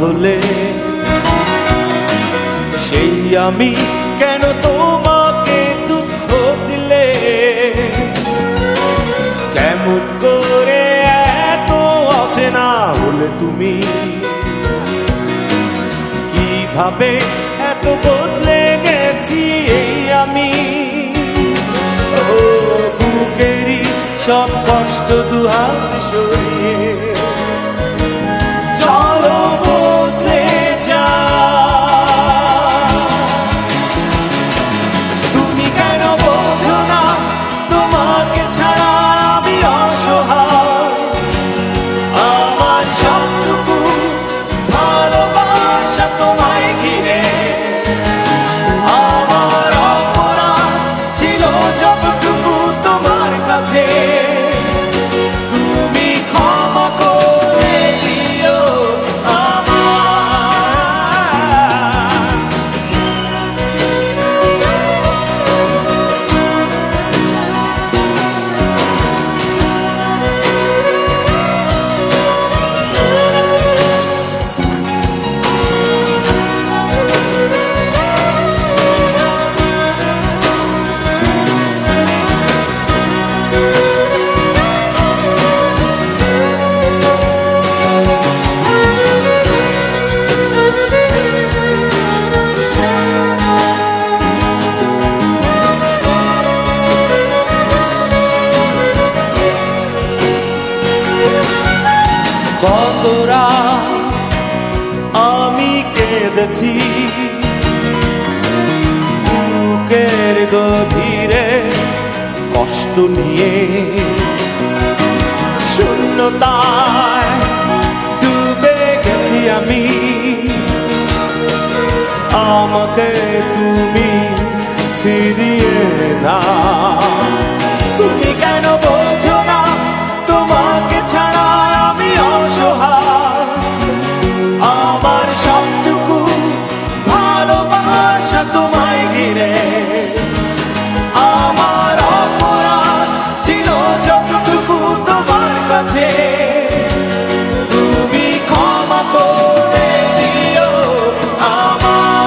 হলে সেই আমি কেন তোমাকে দুঃখ দিলে? কেমন করে এত অচেনা হলে তুমি? কিভাবে এত বদলে গেছি এই আমি? বুকেরই সব কষ্ট দুহাত সরিয়ে চলো বদলে যা। তুমি কেন বোঝো না তোমাকে ছাড়া আমি অসহায়? আমার সবটুকু ভালোবাসা তোমায় ঘিরে, আমার অপরাধ ছিল যতটুকু তোমার কাছে। তুমি ক্ষমা করে দিও আমায়। কত রাত আমি কেঁদেছি বুকের গভীরে কষ্ট নিয়ে, শূন্যতায় ডুবে গেছি আমি। আমাকে তুমি ফিরিয়ে না। তুমি কেন বোঝো না তোমাকে ছাড়া আমি অসহায়? আমার সবটুকু ভালোবাসা তোমায় ঘিরে, আমার অপরাধ ছিল যতটুকু তোমার কাছে। তুমি ক্ষমা করে দিও আমায়।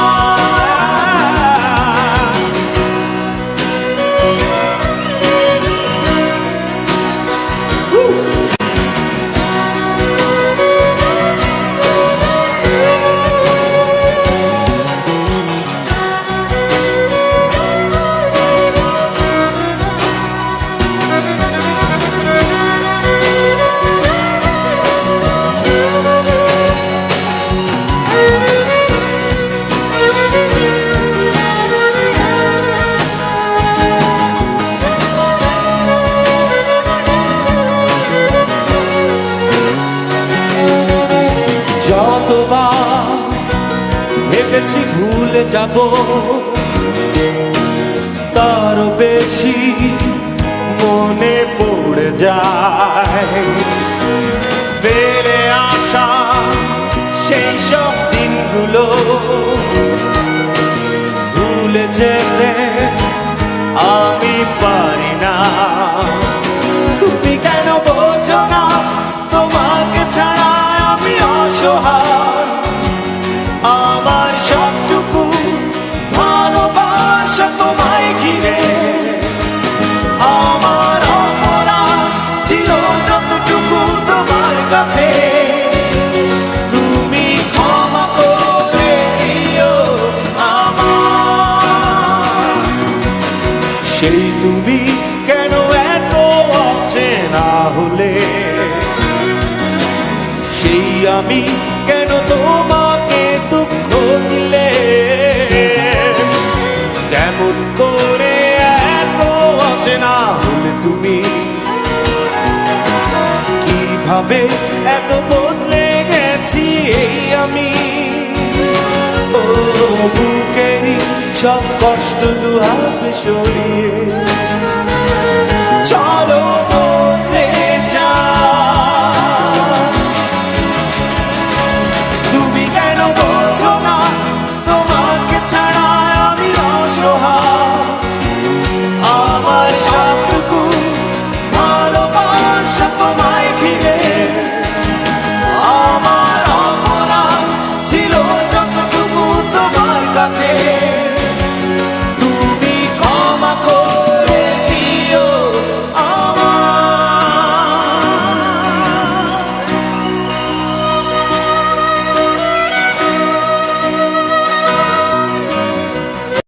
যতবার ভেবেছি ভুলে যাব, তারও বেশি মনে পড়ে যায়। ফেলে আসা সেই সব দিনগুলো ভুলে যেতে আমি পারি না। তুমি কেন বোঝো না তোমাকে ছাড়া আমি অসহায়? আমার সবটুকু ভালোবাসা তোমায় ঘিরে, আমার অপরাধ ছিল যতটুকু তোমার কাছে। তুমি ক্ষমা করে দিও আমায়। সেই তুমি কেন এত অচেনা হলে? সেই আমি কেন তোমাকে দুঃখ দিলে? কেমন করে এত অচেনা হলে তুমি? কিভাবে এত বদলে গেছি এই আমি? ও বুকেরই সব কষ্ট দুহাত সরিয়ে